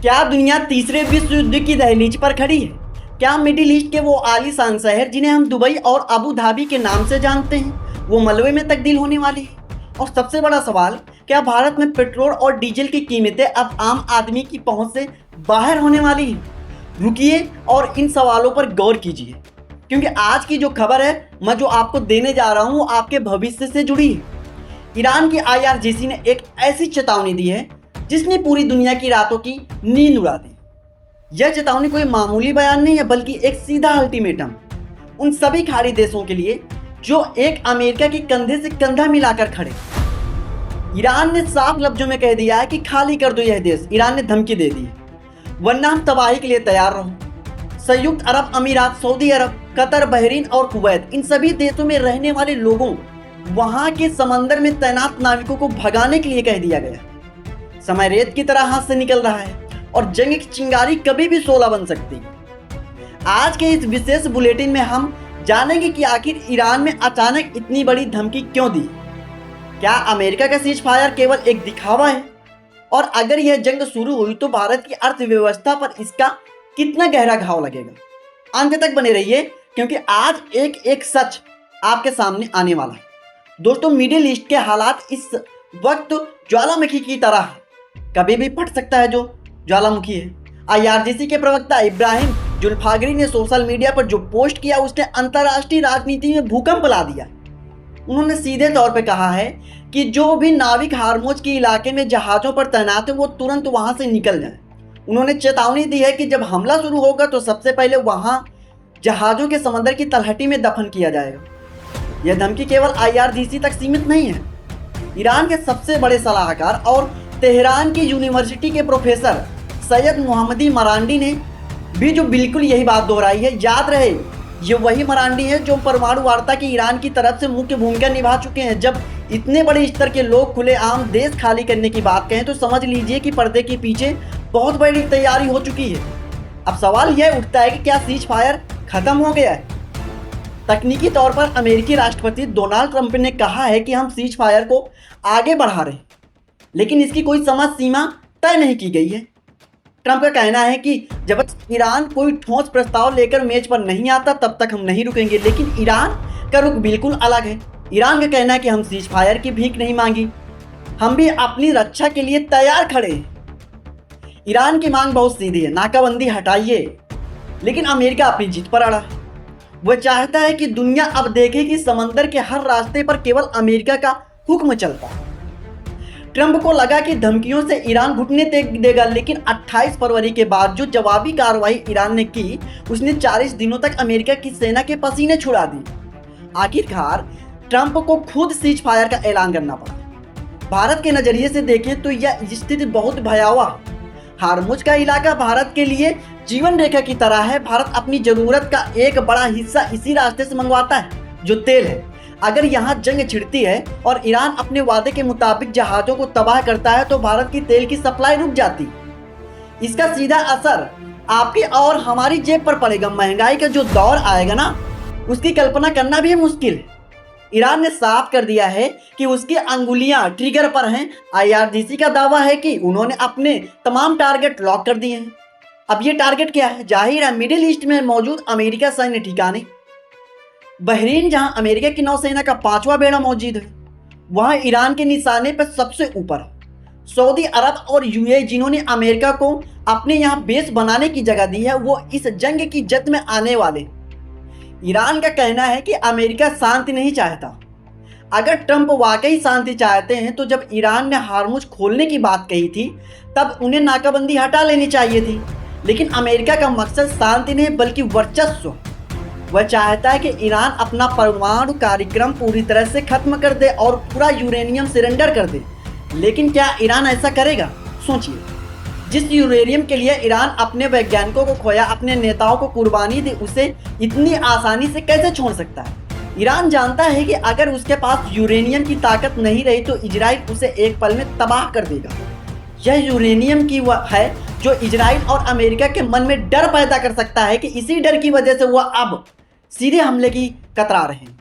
क्या दुनिया तीसरे विश्व युद्ध की दहलीज पर खड़ी है? क्या मिडिल ईस्ट के वो आलीशान शहर जिन्हें हम दुबई और अबू धाबी के नाम से जानते हैं वो मलबे में तब्दील होने वाली है? और सबसे बड़ा सवाल, क्या भारत में पेट्रोल और डीजल की कीमतें अब आम आदमी की पहुंच से बाहर होने वाली हैं? रुकिए और इन सवालों पर गौर कीजिए, क्योंकि आज की जो खबर है मैं जो आपको देने जा रहा हूं वो आपके भविष्य से जुड़ी है। ईरान की IRGC ने एक ऐसी चेतावनी दी है जिसने पूरी दुनिया की रातों की नींद उड़ा दी। यह चेतावनी कोई मामूली बयान नहीं है, बल्कि एक सीधा अल्टीमेटम उन सभी खाड़ी देशों के लिए जो एक अमेरिका के कंधे से कंधा मिलाकर खड़े। ईरान ने साफ लफ्जों में कह दिया है कि खाली कर दो यह देश। ईरान ने धमकी दे दी, वरना हम तबाही के लिए तैयार रहो। संयुक्त अरब अमीरात, सऊदी अरब, कतर, बहरीन और कुवैत, इन सभी देशों में रहने वाले लोगों वहां के समंदर में तैनात नाविकों को भगाने के लिए कह दिया गया। समय रेत की तरह हाथ से निकल रहा है और जंग की चिंगारी कभी भी शोला बन सकती है। आज के इस विशेष बुलेटिन में हम जानेंगे कि आखिर ईरान में अचानक इतनी बड़ी धमकी क्यों दी। क्या अमेरिका का सीज फायर केवल एक दिखावा है? और अगर यह जंग शुरू हुई तो भारत की अर्थव्यवस्था पर इसका कितना गहरा घाव लगेगा? अंत तक बने रहिए, क्योंकि आज एक एक सच आपके सामने आने वाला है। दोस्तों, मिडिल ईस्ट के हालात इस वक्त ज्वालामुखी की तरह है। कभी भी फट सकता है जो ज्वालामुखी है। IRGC के प्रवक्ता इब्राहिम जुल्फागरी ने सोशल मीडिया पर जो पोस्ट किया उसने अंतर्राष्ट्रीय राजनीति में भूकंप ला दिया। उन्होंने सीधे तौर पर कहा है कि जो भी नाविक हार्मुज के इलाके में जहाज़ों पर तैनात है वो तुरंत वहां से निकल जाए। उन्होंने चेतावनी दी है कि जब हमला शुरू होगा तो सबसे पहले वहां जहाज़ों के समंदर की तलहटी में दफन किया जाएगा। यह धमकी केवल IRGC तक सीमित नहीं है। ईरान के सबसे बड़े सलाहकार और तेहरान की यूनिवर्सिटी के प्रोफेसर सैयद मोहम्मदी मरांडी ने भी जो बिल्कुल यही बात दोहराई है। याद रहे, ये वही मरांडी है जो परमाणु वार्ता की ईरान की तरफ से मुख्य भूमिका निभा चुके हैं। जब इतने बड़े स्तर के लोग खुलेआम देश खाली करने की बात कहें तो समझ लीजिए कि पर्दे के पीछे बहुत बड़ी तैयारी हो चुकी है। अब सवाल यह उठता है कि क्या सीज फायर खत्म हो गया है? तकनीकी तौर पर अमेरिकी राष्ट्रपति डोनाल्ड ट्रंप ने कहा है कि हम सीज फायर को आगे बढ़ा रहे हैं, लेकिन इसकी कोई समय सीमा तय नहीं की गई है। ट्रंप का कहना है कि जब तक ईरान कोई ठोस प्रस्ताव लेकर मेज पर नहीं आता तब तक हम नहीं रुकेंगे। लेकिन ईरान का रुख बिल्कुल अलग है। ईरान का कहना है कि हम सीज फायर की भीख नहीं मांगी, हम भी अपनी रक्षा के लिए तैयार खड़े हैं। ईरान की मांग बहुत सीधी है, नाकाबंदी हटाइए। लेकिन अमेरिका अपनी जीत पर अड़ा है। वह चाहता है कि दुनिया अब देखे कि समंदर के हर रास्ते पर केवल अमेरिका का हुक्म चलता है। ट्रंप को लगा कि धमकियों से ईरान घुटने देगा, लेकिन 28 फरवरी के बाद जो जवाबी कार्रवाई ईरान ने की उसने 40 दिनों तक अमेरिका की सेना के पसीने छुड़ा दी। आखिरकार ट्रंप को खुद सीज फायर का ऐलान करना पड़ा। भारत के नजरिए से देखें तो यह स्थिति बहुत भयावह। हार्मुज का इलाका भारत के लिए जीवन रेखा की तरह है। भारत अपनी जरूरत का एक बड़ा हिस्सा इसी रास्ते से मंगवाता है, जो तेल है। अगर यहाँ जंग छिड़ती है और ईरान अपने वादे के मुताबिक जहाज़ों को तबाह करता है तो भारत की तेल की सप्लाई रुक जाती। इसका सीधा असर आपकी और हमारी जेब पर पड़ेगा। महंगाई का जो दौर आएगा ना, उसकी कल्पना करना भी मुश्किल है। ईरान ने साफ कर दिया है कि उसकी अंगुलियां ट्रिगर पर हैं। IRGC का दावा है कि उन्होंने अपने तमाम टारगेट लॉक कर दिए हैं। अब ये टारगेट क्या है? जाहिर है मिडिल ईस्ट में मौजूद अमेरिका सैन्य ठिकाने। बहरीन, जहां अमेरिका की नौसेना का 5वां बेड़ा मौजूद है, वहां ईरान के निशाने पर सबसे ऊपर। सऊदी अरब और UAE, जिन्होंने अमेरिका को अपने यहां बेस बनाने की जगह दी है, वो इस जंग की जद में आने वाले। ईरान का कहना है कि अमेरिका शांति नहीं चाहता। अगर ट्रंप वाकई शांति चाहते हैं तो जब ईरान ने हार्मुज खोलने की बात कही थी तब उन्हें नाकाबंदी हटा लेनी चाहिए थी। लेकिन अमेरिका का मकसद शांति नहीं बल्कि वर्चस्व। वह चाहता है कि ईरान अपना परमाणु कार्यक्रम पूरी तरह से खत्म कर दे और पूरा यूरेनियम सरेंडर कर दे। लेकिन क्या ईरान ऐसा करेगा? सोचिए, जिस यूरेनियम के लिए ईरान अपने वैज्ञानिकों को खोया, अपने नेताओं को कुर्बानी दी, उसे इतनी आसानी से कैसे छोड़ सकता है? ईरान जानता है कि अगर उसके पास यूरेनियम की ताकत नहीं रही तो इजराइल उसे एक पल में तबाह कर देगा। यह यूरेनियम की वह है जो इजराइल और अमेरिका के मन में डर पैदा कर सकता है कि इसी डर की वजह से वह अब सीधे हमले की कतरा रहे हैं।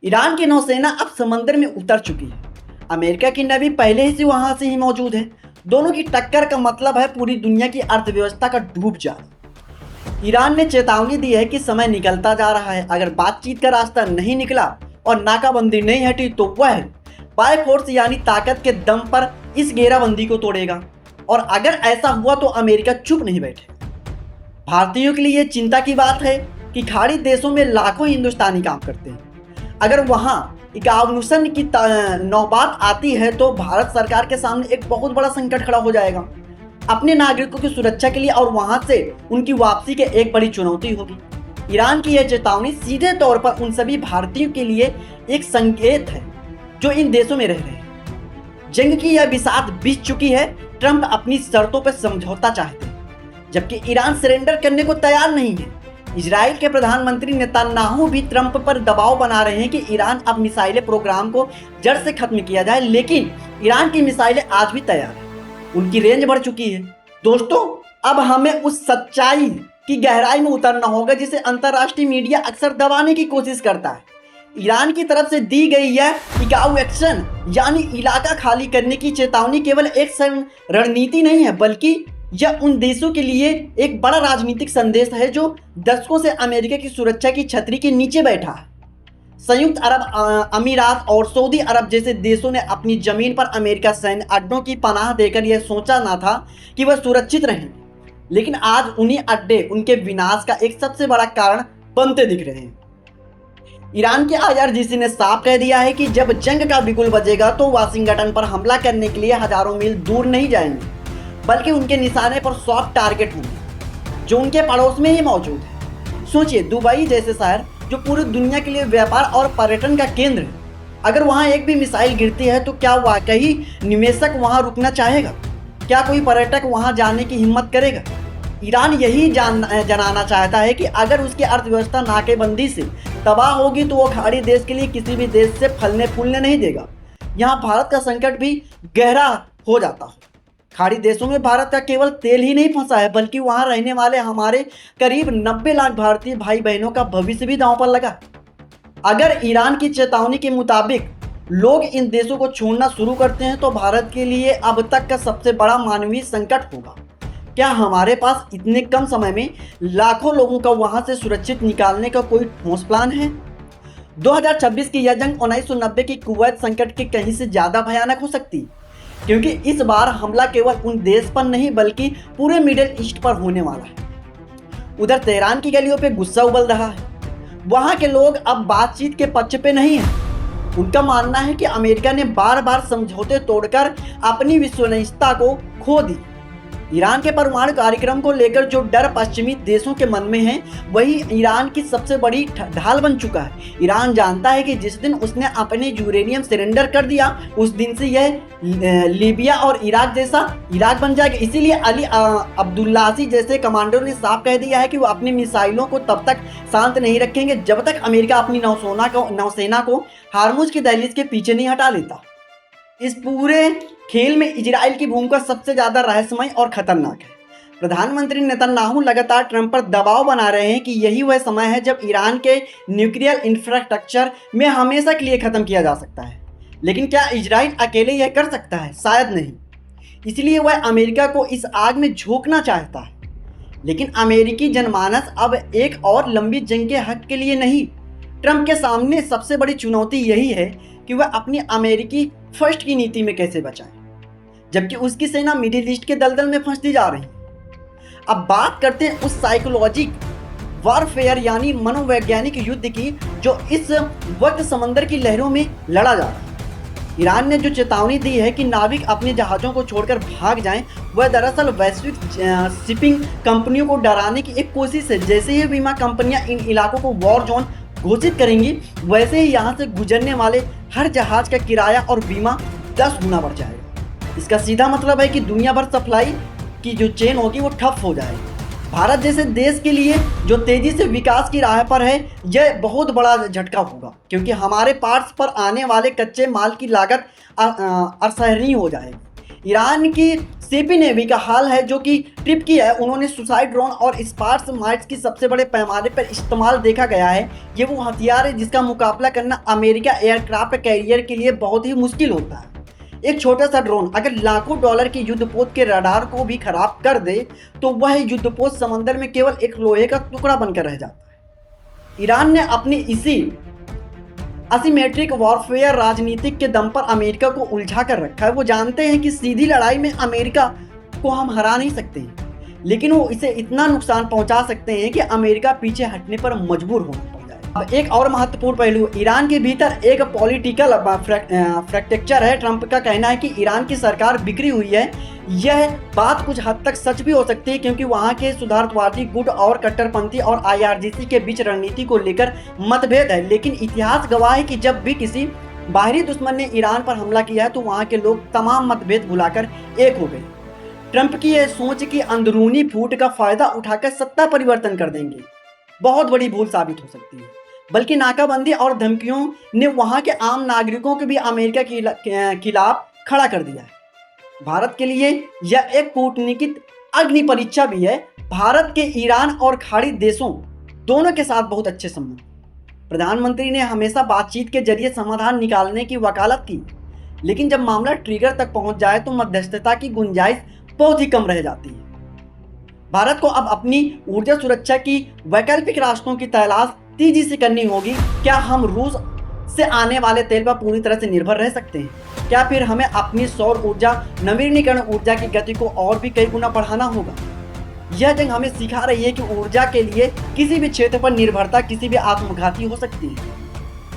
ईरान की नौसेना अब समंदर में उतर चुकी है। अमेरिका की नेवी पहले ही से वहां से ही मौजूद है। दोनों की टक्कर का मतलब है पूरी दुनिया की अर्थव्यवस्था का डूब जाना। ईरान ने चेतावनी दी है कि समय निकलता जा रहा है, अगर बातचीत का रास्ता नहीं निकला और नाकाबंदी नहीं हटी तो वह बाय फोर्स यानी ताकत के दम पर इस घेराबंदी को तोड़ेगा। और अगर ऐसा हुआ तो अमेरिका चुप नहीं बैठेगा। भारतीयों के लिए ये चिंता की बात है कि खाड़ी देशों में लाखों हिंदुस्तानी काम करते हैं। अगर वहाँ इकावनुसन की नौबत आती है तो भारत सरकार के सामने एक बहुत बड़ा संकट खड़ा हो जाएगा। अपने नागरिकों की सुरक्षा के लिए और वहां से उनकी वापसी के एक बड़ी चुनौती होगी। ईरान की यह चेतावनी सीधे तौर पर उन सभी भारतीयों के लिए एक संकेत है जो इन देशों में रह रहे हैं। जंग की यह बिसात बीत चुकी है। ट्रंप अपनी शर्तों पर समझौता चाहते हैं जबकि ईरान सरेंडर करने को तैयार नहीं है। इजराइल के प्रधानमंत्री नेतन्याहू भी ट्रंप पर दबाव बना रहे हैं कि ईरान अब मिसाइलें प्रोग्राम को जड़ से खत्म किया जाए, लेकिन ईरान की मिसाइलें आज भी तैयार हैं, उनकी रेंज बढ़ चुकी है। दोस्तों, अब हमें उस सच्चाई की गहराई में उतरना होगा जिसे अंतर्राष्ट्रीय मीडिया अक्सर दबाने की कोशिश करता है। ईरान की तरफ से दी गई यह टिकाऊ एक्शन यानी इलाका खाली करने की चेतावनी केवल एक रणनीति नहीं है, बल्कि यह उन देशों के लिए एक बड़ा राजनीतिक संदेश है जो दशकों से अमेरिका की सुरक्षा की छतरी के नीचे बैठा है। संयुक्त अरब अमीरात और सऊदी अरब जैसे देशों ने अपनी जमीन पर अमेरिका सैन्य अड्डों की पनाह देकर यह सोचा ना था कि वह सुरक्षित रहेंगे, लेकिन आज उन्हीं अड्डे उनके विनाश का एक सबसे बड़ा कारण बनते दिख रहे हैं। ईरान के IRGC ने साफ कह दिया है कि जब जंग का बिगुल बजेगा तो वाशिंगटन पर हमला करने के लिए हजारों मील दूर नहीं जाएंगे, बल्कि उनके निशाने पर सॉफ्ट टारगेट होंगे जो उनके पड़ोस में ही मौजूद है। सोचिए, दुबई जैसे शहर जो पूरी दुनिया के लिए व्यापार और पर्यटन का केंद्र है, अगर वहाँ एक भी मिसाइल गिरती है तो क्या वाकई निवेशक वहाँ रुकना चाहेगा? क्या कोई पर्यटक वहाँ जाने की हिम्मत करेगा? ईरान यही जनाना चाहता है कि अगर उसकी अर्थव्यवस्था नाकेबंदी से तबाह होगी तो वो खाड़ी देश के लिए किसी भी देश से फलने फूलने नहीं देगा। यहाँ भारत का संकट भी गहरा हो जाता है। खाड़ी देशों में भारत का केवल तेल ही नहीं फंसा है, बल्कि वहाँ रहने वाले हमारे करीब 90 लाख भारतीय भाई बहनों का भविष्य भी दांव पर लगा। अगर ईरान की चेतावनी के मुताबिक लोग इन देशों को छोड़ना शुरू करते हैं तो भारत के लिए अब तक का सबसे बड़ा मानवीय संकट होगा। क्या हमारे पास इतने कम समय में लाखों लोगों का वहां से सुरक्षित निकालने का कोई ठोस प्लान है? 2026 की यह जंग 1990 की कुवैत संकट के कहीं से ज्यादा भयानक हो सकती, क्योंकि इस बार हमला केवल उन देश पर नहीं बल्कि पूरे मिडिल ईस्ट पर होने वाला है। उधर तेहरान की गलियों पे गुस्सा उबल रहा है। वहां के लोग अब बातचीत के पक्ष पे नहीं है। उनका मानना है कि अमेरिका ने बार बार समझौते तोड़कर अपनी विश्वसनीयता को खो दी। ईरान के परमाणु कार्यक्रम को लेकर जो डर पश्चिमी देशों के मन में है वही ईरान की सबसे बड़ी ढाल बन चुका है। ईरान जानता है कि जिस दिन उसने अपने यूरेनियम सरेंडर कर दिया उस दिन से यह लीबिया और इराक बन जाएगा। इसीलिए अली अब्दुल्लासी जैसे कमांडरों ने साफ कह दिया है कि वो अपनी मिसाइलों को तब तक शांत नहीं रखेंगे जब तक अमेरिका अपनी नौसेना को हार्मुज की दहलीज के पीछे नहीं हटा लेता। इस पूरे खेल में इजराइल की भूमिका सबसे ज्यादा रहस्यमय और खतरनाक है। प्रधानमंत्री नेतन्याहू लगातार ट्रंप पर दबाव बना रहे हैं कि यही वह समय है जब ईरान के न्यूक्लियर इंफ्रास्ट्रक्चर में हमेशा के लिए खत्म किया जा सकता है। लेकिन क्या इजराइल अकेले यह कर सकता है? शायद नहीं। इसलिए वह अमेरिका को इस आग में झोंकना चाहता है। लेकिन अमेरिकी जनमानस अब एक और लंबी जंग के हक के लिए नहीं। ट्रंप के सामने सबसे बड़ी चुनौती यही है कि वह अपनी अमेरिकी फर्स्ट की नीति में कैसे बचाए, जबकि उसकी सेना मिडिल ईस्ट के दलदल में फंसती जा रही है। अब बात करते हैं उस साइकोलॉजिक वॉरफेयर यानी मनोवैज्ञानिक युद्ध की जो इस वक्त समंदर की लहरों में लड़ा जा रहा है। ईरान ने जो चेतावनी दी है कि नाविक अपने जहाज़ों को छोड़कर भाग जाएं, वह दरअसल वैश्विक शिपिंग कंपनियों को डराने की एक कोशिश है। जैसे ही बीमा कंपनियां इन इलाकों को वॉर जोन घोषित करेंगी, वैसे ही यहाँ से गुजरने वाले हर जहाज का किराया और बीमा 10 गुना बढ़ जाएगा। इसका सीधा मतलब है कि दुनिया भर सप्लाई की जो चेन होगी वो ठप हो जाएगी। भारत जैसे देश के लिए जो तेजी से विकास की राह पर है, यह बहुत बड़ा झटका होगा, क्योंकि हमारे पार्ट्स पर आने वाले कच्चे माल की लागत असहनीय हो जाएगी। ईरान की सीपी नेवी का हाल है जो कि ट्रिप की है। उन्होंने सुसाइड ड्रोन और स्पार्स माइट्स की सबसे बड़े पैमाने पर इस्तेमाल देखा गया है। ये वो हथियार है जिसका मुकाबला करना अमेरिका एयरक्राफ्ट कैरियर के लिए बहुत ही मुश्किल होता है। एक छोटा सा ड्रोन अगर लाखों डॉलर के युद्धपोत के रडार को भी खराब कर दे तो वह युद्धपोत समंदर में केवल एक लोहे का टुकड़ा बनकर रह जाता है। ईरान ने अपनी इसी असिमेट्रिक वॉरफेयर राजनीतिक के दम पर अमेरिका को उलझा कर रखा है। वो जानते हैं कि सीधी लड़ाई में अमेरिका को हम हरा नहीं सकते हैं, लेकिन वो इसे इतना नुकसान पहुंचा सकते हैं कि अमेरिका पीछे हटने पर मजबूर होना पड़ जाए। अब एक और महत्वपूर्ण पहलू, ईरान के भीतर एक पॉलिटिकल फ्रैक्चर है। ट्रंप का कहना है कि ईरान की सरकार बिखरी हुई है। यह बात कुछ हद तक सच भी हो सकती है, क्योंकि वहां के सुधारवादी गुट और कट्टरपंथी और IRGC के बीच रणनीति को लेकर मतभेद है। लेकिन इतिहास गवाह है कि जब भी किसी बाहरी दुश्मन ने ईरान पर हमला किया है तो वहां के लोग तमाम मतभेद भुलाकर एक हो गए। ट्रंप की यह सोच कि अंदरूनी फूट का फायदा उठाकर सत्ता परिवर्तन कर देंगे बहुत बड़ी भूल साबित हो सकती है। बल्कि नाकाबंदी और धमकियों ने वहां के आम नागरिकों को भी अमेरिका के खिलाफ खड़ा कर दिया है। भारत के लिए यह एक कूटनीतिक अग्नि परीक्षा भी है। भारत के ईरान और खाड़ी देशों दोनों के साथ बहुत अच्छे संबंध। प्रधानमंत्री ने हमेशा बातचीत के जरिए समाधान निकालने की वकालत की, लेकिन जब मामला ट्रिगर तक पहुंच जाए तो मध्यस्थता की गुंजाइश बहुत ही कम रह जाती है। भारत को अब अपनी ऊर्जा सुरक्षा की वैकल्पिक रास्तों की तलाश तेजी से करनी होगी। क्या हम रूस से आने वाले तेल पर पूरी तरह से निर्भर रह सकते हैं? क्या फिर हमें अपनी सौर ऊर्जा, नवीनीकरण ऊर्जा की गति को और भी कई गुना बढ़ाना होगा? यह जंग हमें सिखा रही है कि ऊर्जा के लिए किसी भी क्षेत्र पर निर्भरता किसी भी आत्मघाती हो सकती है।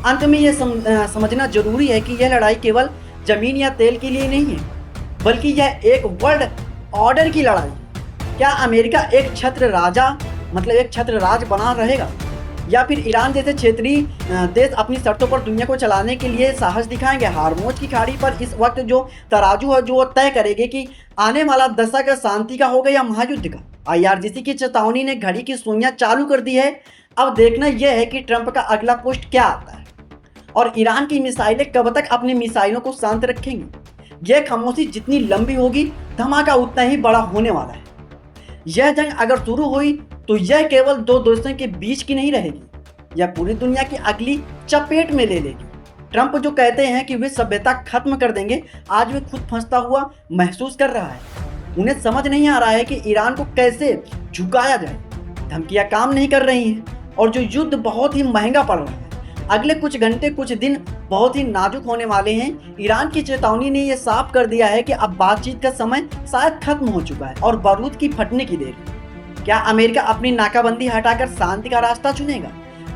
अंत में यह समझना जरूरी है कि यह लड़ाई केवल जमीन या तेल के लिए नहीं है, बल्कि यह एक वर्ल्ड ऑर्डर की लड़ाई है। क्या अमेरिका एक छत्र राज बना रहेगा, या फिर ईरान जैसे क्षेत्रीय देश अपनी शर्तों पर दुनिया को चलाने के लिए साहस दिखाएंगे? हार्मोज की खाड़ी पर इस वक्त जो तराजू है जो तय करेगी कि आने वाला दशक शांति का होगा या महायुद्ध का। IRGC की चेतावनी ने घड़ी की सुइयां चालू कर दी है। अब देखना यह है कि ट्रंप का अगला पोस्ट क्या आता है और ईरान की मिसाइलें कब तक अपनी मिसाइलों को शांत रखेंगी। यह खामोशी जितनी लंबी होगी, धमाका उतना ही बड़ा होने वाला है। यह जंग अगर शुरू हुई तो यह केवल दो देशों के बीच की नहीं रहेगी, यह पूरी दुनिया की अगली चपेट में ले लेगी। ट्रंप जो कहते हैं कि वे सभ्यता खत्म कर देंगे, आज वे खुद फंसता हुआ महसूस कर रहा है। उन्हें समझ नहीं आ रहा है कि ईरान को कैसे झुकाया जाए। धमकियां काम नहीं कर रही हैं और जो युद्ध बहुत ही महंगा पड़ रहा है। अगले कुछ घंटे, कुछ दिन बहुत ही नाजुक होने वाले हैं। ईरान की चेतावनी ने यह साफ कर दिया है कि अब बातचीत का समय शायद खत्म हो चुका है और बारूद की फटने की देर है। क्या अमेरिका अपनी नाकाबंदी हटाकर शांति का रास्ता चुनेगा,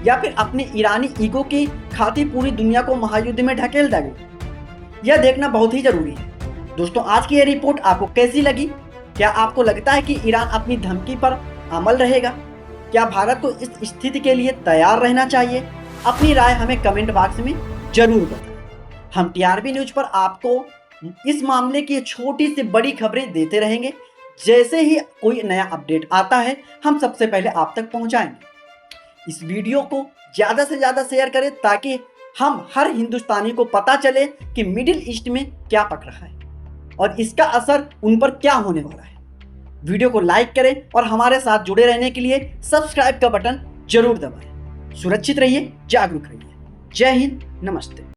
या फिर अपने ईरानी ईगो की खातिर पूरी दुनिया को महायुद्ध में ढकेल देगा? यह देखना बहुत ही जरूरी है। दोस्तों, आज की यह रिपोर्ट आपको कैसी लगी? क्या आपको लगता है कि ईरान अपनी धमकी पर अमल रहेगा? क्या भारत को इस स्थिति के लिए तैयार रहना चाहिए? अपनी राय हमें कमेंट बॉक्स में जरूर बताएं। हम TRB न्यूज पर आपको इस मामले की छोटी से बड़ी खबरें देते रहेंगे। जैसे ही कोई नया अपडेट आता है, हम सबसे पहले आप तक पहुंचाएंगे। इस वीडियो को ज़्यादा से ज़्यादा शेयर करें ताकि हम हर हिंदुस्तानी को पता चले कि मिडिल ईस्ट में क्या पक रहा है और इसका असर उन पर क्या होने वाला है। वीडियो को लाइक करें और हमारे साथ जुड़े रहने के लिए सब्सक्राइब का बटन जरूर दबाएं। सुरक्षित रहिए, जागरूक रहिए। जय हिंद, नमस्ते।